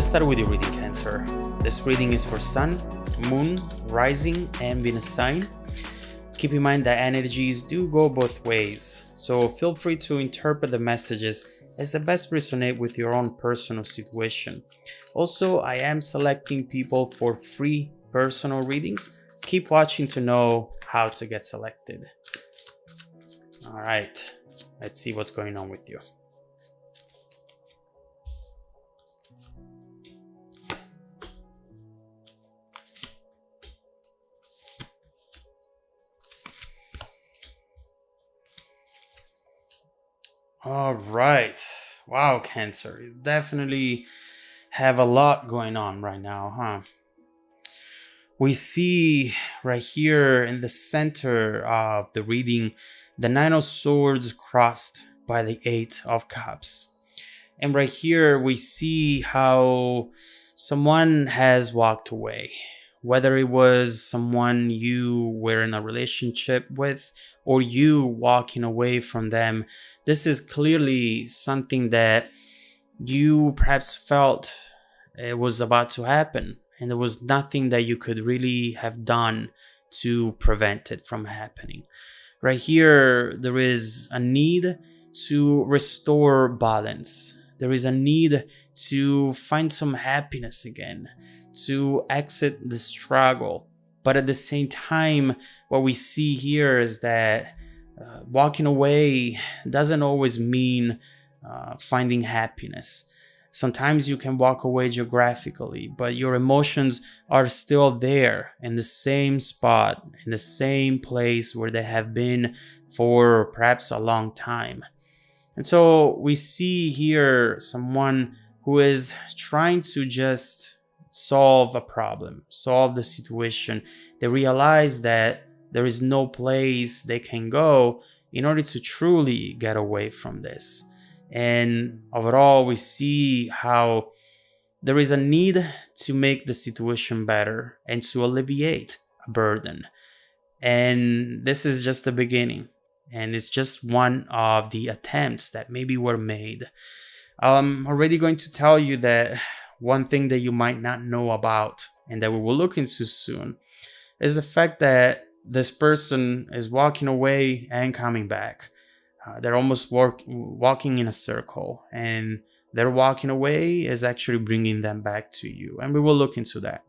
Let's start with your reading, Cancer. This reading is for Sun, Moon, Rising, and Venus sign. Keep in mind that energies do go both ways, so feel free to interpret the messages as the best resonate with your own personal situation. Also, I am selecting people for free personal readings. Keep watching to know how to get selected. All right, let's see what's going on with you. All right. Wow, Cancer. You definitely have a lot going on right now, huh? We see right here in the center of the reading the Nine of Swords crossed by the Eight of Cups. And right here we see how someone has walked away. Whether it was someone you were in a relationship with or you walking away from them, this is clearly something that you perhaps felt it was about to happen, and there was nothing that you could really have done to prevent it from happening. Right here, there is a need to restore balance. There is a need to find some happiness again, to exit the struggle. But at the same time, what we see here is that walking away doesn't always mean finding happiness. Sometimes you can walk away geographically, but your emotions are still there in the same spot, in the same place where they have been for perhaps a long time. And so we see here someone who is trying to just solve a problem, solve the situation. They realize that there is no place they can go in order to truly get away from this. And overall, we see how there is a need to make the situation better and to alleviate a burden. And this is just the beginning. And it's just one of the attempts that maybe were made. I'm already going to tell you that one thing that you might not know about and that we will look into soon is the fact that this person is walking away and coming back. They're almost walking in a circle, and their walking away is actually bringing them back to you. And we will look into that.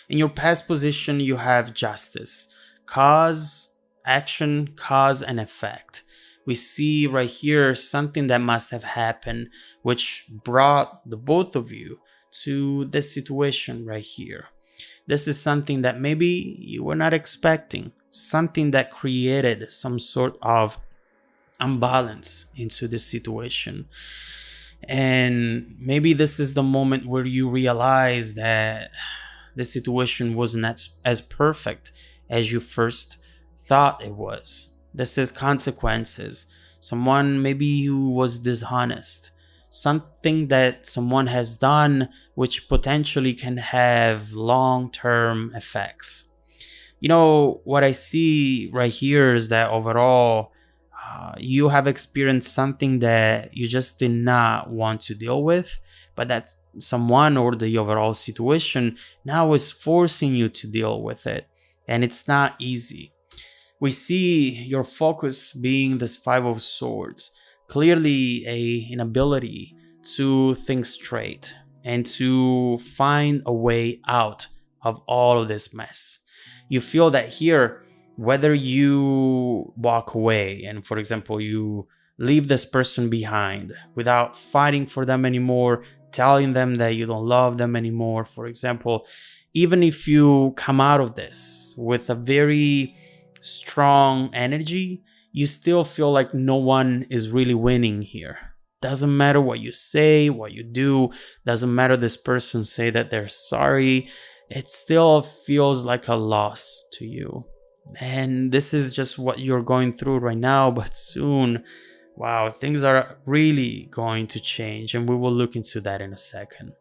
In your past position, you have justice, cause, action, cause, and effect. We see right here something that must have happened, which brought the both of you to this situation right here. This is something that maybe you were not expecting, something that created some sort of imbalance into this situation. And maybe this is the moment where you realize that the situation wasn't as perfect as you first thought it was. This is consequences. Someone maybe who was dishonest. Something that someone has done which potentially can have long-term effects. You know, what I see right here is that overall, you have experienced something that you just did not want to deal with, but that someone or the overall situation now is forcing you to deal with it. And it's not easy. We see your focus being this Five of Swords, clearly an inability to think straight and to find a way out of all of this mess. You feel that here, whether you walk away and, for example, you leave this person behind without fighting for them anymore, telling them that you don't love them anymore, for example, even if you come out of this with a very strong energy, you still feel like no one is really winning here. Doesn't matter what you say, what you do, doesn't matter this person say that they're sorry, it still feels like a loss to you. And this is just what you're going through right now, but soon, wow, things are really going to change, and we will look into that in a second.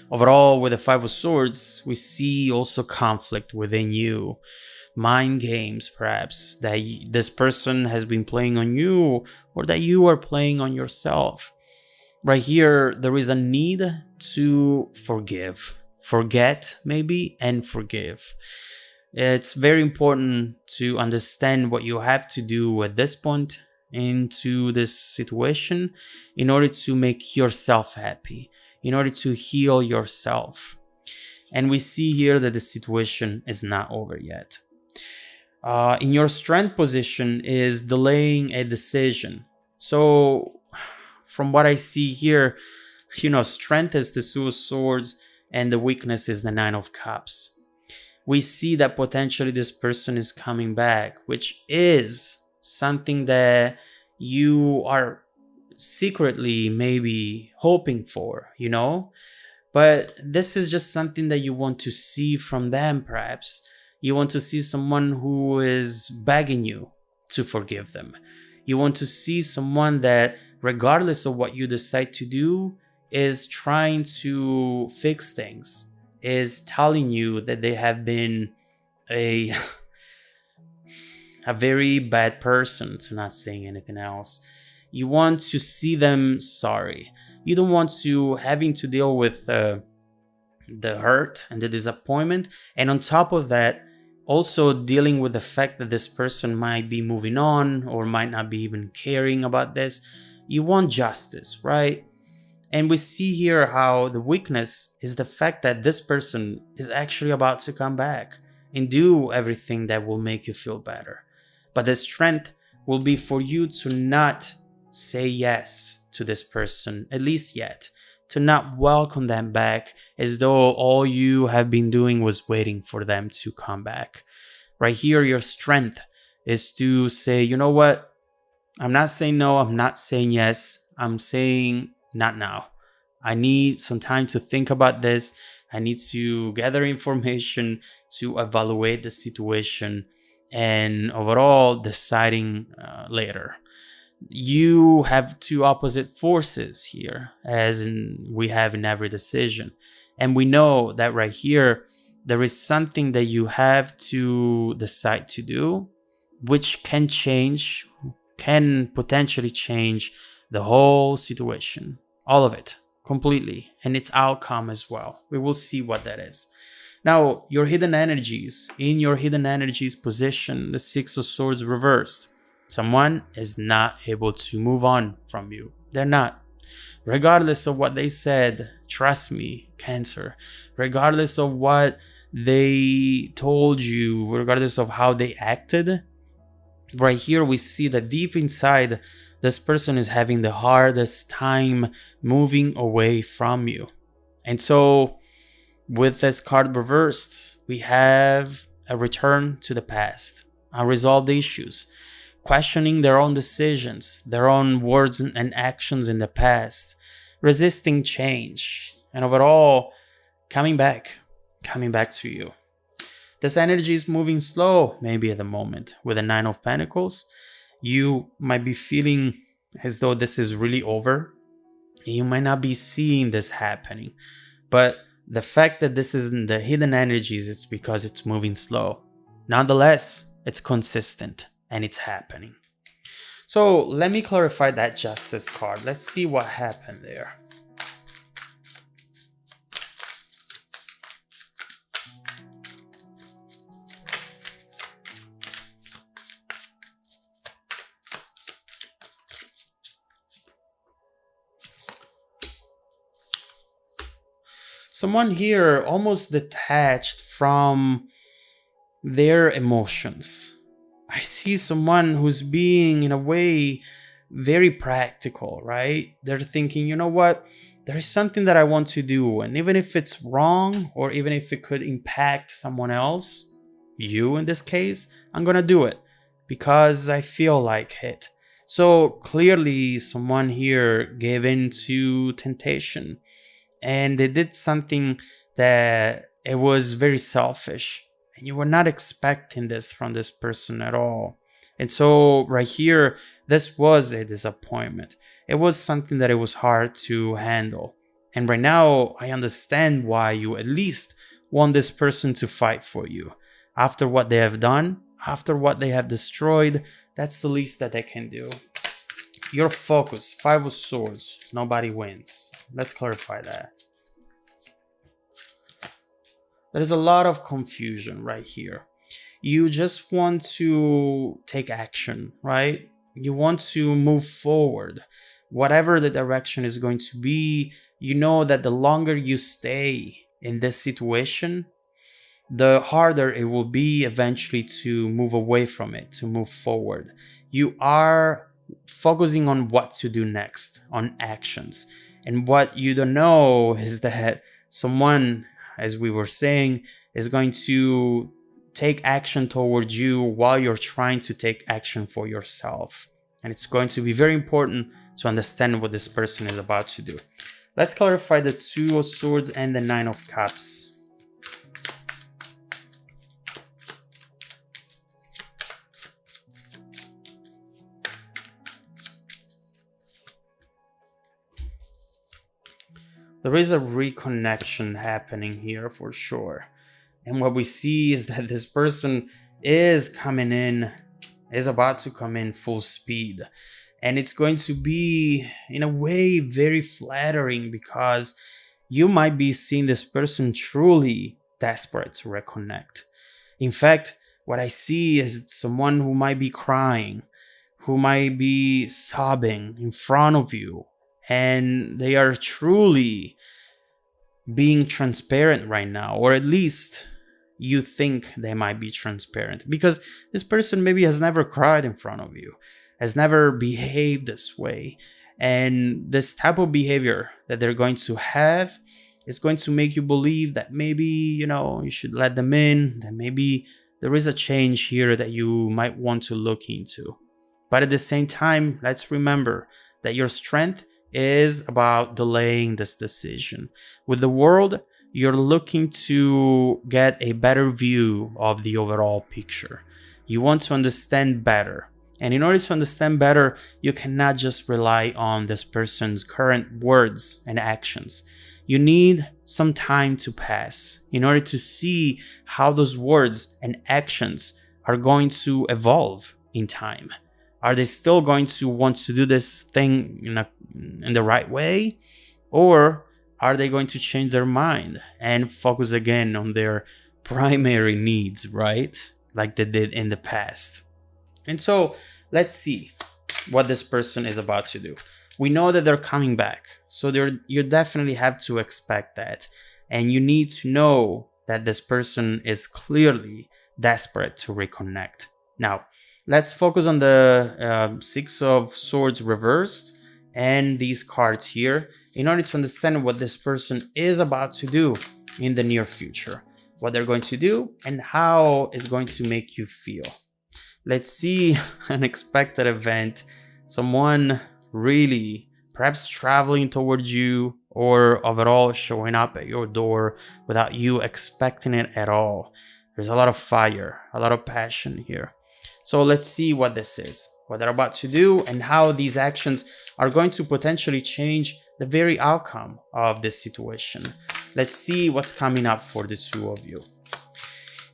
Overall, with the Five of Swords, we see also conflict within you. Mind games, perhaps, that this person has been playing on you or that you are playing on yourself. Right here, there is a need to forgive, forget maybe, and forgive. It's very important to understand what you have to do at this point into this situation in order to make yourself happy, in order to heal yourself. And we see here that the situation is not over yet. In your strength position is delaying a decision. So from what I see here, strength is the Two of Swords and the weakness is the Nine of Cups. We see that potentially this person is coming back, which is something that you are secretly maybe hoping for, but this is just something that you want to see from them. Perhaps you want to see someone who is begging you to forgive them. You want to see someone that, regardless of what you decide to do, is trying to fix things, is telling you that they have been a very bad person, to not saying anything else. You want to see them sorry. You don't want to having to deal with the hurt and the disappointment, and on top of that, also dealing with the fact that this person might be moving on or might not be even caring about this. You want justice, right? And we see here how the weakness is the fact that this person is actually about to come back and do everything that will make you feel better. But the strength will be for you to not say yes to this person, at least yet, to not welcome them back as though all you have been doing was waiting for them to come back. Right here, your strength is to say, you know what? I'm not saying no, I'm not saying yes, I'm saying not now. I need some time to think about this. I need to gather information to evaluate the situation and overall deciding later. You have two opposite forces here, as we have in every decision. And we know that right here, there is something that you have to decide to do, which can potentially change the whole situation, all of it, completely, and its outcome as well. We will see what that is. Now, your hidden energies, in your hidden energies position, the Six of Swords reversed. Someone is not able to move on from you. They're not. Regardless of what they said, trust me, Cancer, regardless of what they told you, regardless of how they acted, right here we see that deep inside, this person is having the hardest time moving away from you. And so with this card reversed, we have a return to the past, unresolved issues, questioning their own decisions, their own words and actions in the past, resisting change, and overall coming back to you. This energy is moving slow, maybe at the moment. With the Nine of Pentacles, you might be feeling as though this is really over. You might not be seeing this happening, but the fact that this is in the hidden energies, it's because it's moving slow. Nonetheless, it's consistent and it's happening. So let me clarify that Justice card. Let's see what happened there. Someone here almost detached from their emotions. I see someone who's being, in a way, very practical, right? They're thinking, you know what? There is something that I want to do. And even if it's wrong, or even if it could impact someone else, you in this case, I'm going to do it because I feel like it. So clearly someone here gave in to temptation. And they did something that it was very selfish. And you were not expecting this from this person at all. And so right here, this was a disappointment. It was something that it was hard to handle. And right now, I understand why you at least want this person to fight for you. After what they have done, after what they have destroyed, that's the least that they can do. Your focus, Five of Swords, nobody wins. Let's clarify that. there's a lot of confusion right here. You just want to take action, right? You want to move forward. Whatever the direction is going to be, you know that the longer you stay in this situation, the harder it will be eventually to move away from it, to move forward. You are focusing on what to do next, on actions. And what you don't know is that someone, as we were saying, is going to take action towards you while you're trying to take action for yourself. And it's going to be very important to understand what this person is about to do. Let's clarify the Two of Swords and the Nine of Cups. There is a reconnection happening here for sure. And what we see is that this person is coming in, is about to come in full speed. And it's going to be, in a way, very flattering because you might be seeing this person truly desperate to reconnect. In fact, what I see is someone who might be crying, who might be sobbing in front of you, and they are truly being transparent right now, or at least you think they might be transparent, because this person maybe has never cried in front of you, has never behaved this way. And this type of behavior that they're going to have is going to make you believe that maybe, you should let them in, that maybe there is a change here that you might want to look into. But at the same time, let's remember that your strength is about delaying this decision. With the world, you're looking to get a better view of the overall picture. You want to understand better. And in order to understand better, you cannot just rely on this person's current words and actions. You need some time to pass in order to see how those words and actions are going to evolve in time. Are they still going to want to do this thing in the right way? Or are they going to change their mind and focus again on their primary needs, right? Like they did in the past. And so let's see what this person is about to do. We know that they're coming back. So you definitely have to expect that. And you need to know that this person is clearly desperate to reconnect. Now, let's focus on the Six of Swords reversed and these cards here in order to understand what this person is about to do in the near future, what they're going to do and how it's going to make you feel. Let's see an unexpected event, someone really perhaps traveling towards you or overall showing up at your door without you expecting it at all. There's a lot of fire, a lot of passion here. So let's see what this is, what they're about to do, and how these actions are going to potentially change the very outcome of this situation. Let's see what's coming up for the two of you.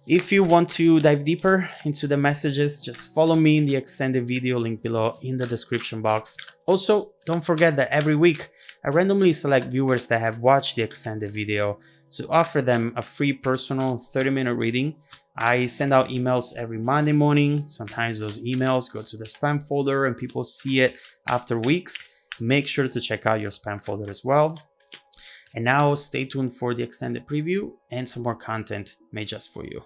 If you want to dive deeper into the messages, just follow me in the extended video link below in the description box. Also, don't forget that every week I randomly select viewers that have watched the extended video to offer them a free personal 30-minute reading. I send out emails every Monday morning. Sometimes those emails go to the spam folder and people see it after weeks. Make sure to check out your spam folder as well. And now stay tuned for the extended preview and some more content made just for you.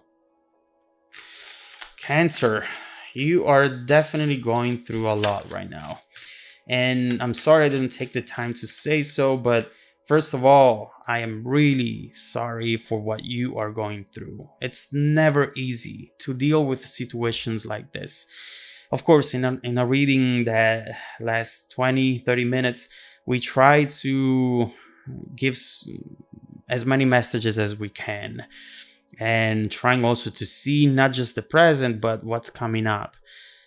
Cancer, you are definitely going through a lot right now. And I'm sorry I didn't take the time to say so, but first of all, I am really sorry for what you are going through. It's never easy to deal with situations like this. Of course, in a reading that lasts 20-30 minutes, we try to give as many messages as we can, and trying also to see not just the present, but what's coming up.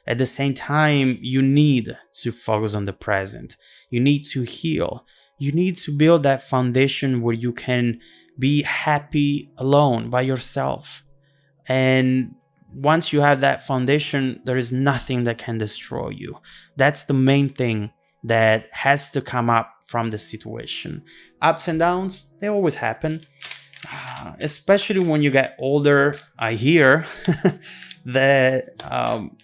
At the same time, you need to focus on the present. You need to heal. You need to build that foundation where you can be happy alone by yourself. And once you have that foundation, there is nothing that can destroy you. That's the main thing that has to come up from the situation. Ups and downs, they always happen. especially when you get older, I hear that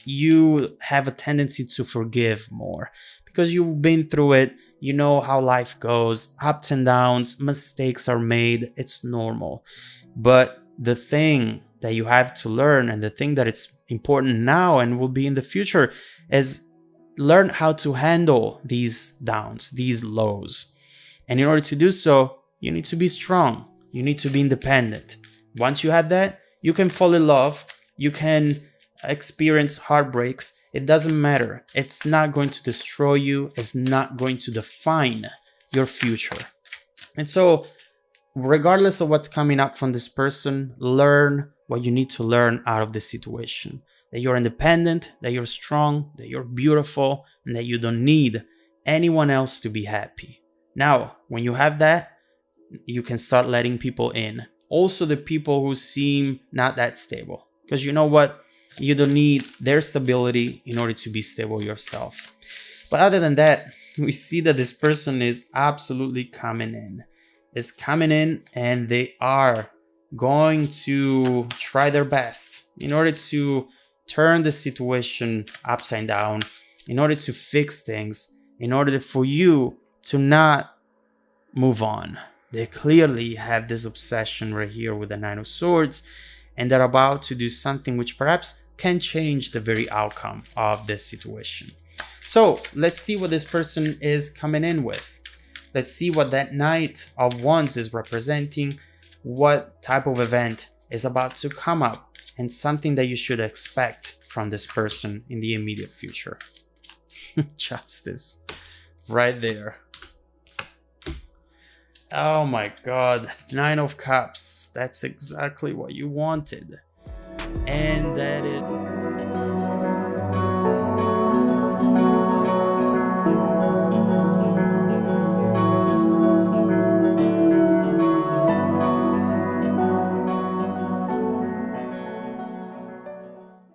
you have a tendency to forgive more because you've been through it. You know how life goes, ups and downs, mistakes are made, it's normal. But the thing that you have to learn, and the thing that it's important now and will be in the future, is learn how to handle these downs, these lows. And in order to do so, you need to be strong. You need to be independent. Once you have that, you can fall in love. You can experience heartbreaks. It doesn't matter. It's not going to destroy you. It's not going to define your future. And so, regardless of what's coming up from this person, learn what you need to learn out of this situation. That you're independent, that you're strong, that you're beautiful, and that you don't need anyone else to be happy. Now, when you have that, you can start letting people in. Also, the people who seem not that stable. Because you know what? You don't need their stability in order to be stable yourself. But other than that, we see that this person is absolutely coming in. Is coming in, and they are going to try their best in order to turn the situation upside down, in order to fix things, in order for you to not move on. They clearly have this obsession right here with the Nine of Swords, and they're about to do something which perhaps can change the very outcome of this situation. So let's see what this person is coming in with. Let's see what that Knight of Wands is representing, what type of event is about to come up, and something that you should expect from this person in the immediate future. Justice, right there. Oh my God, Nine of Cups. That's exactly what you wanted. And that it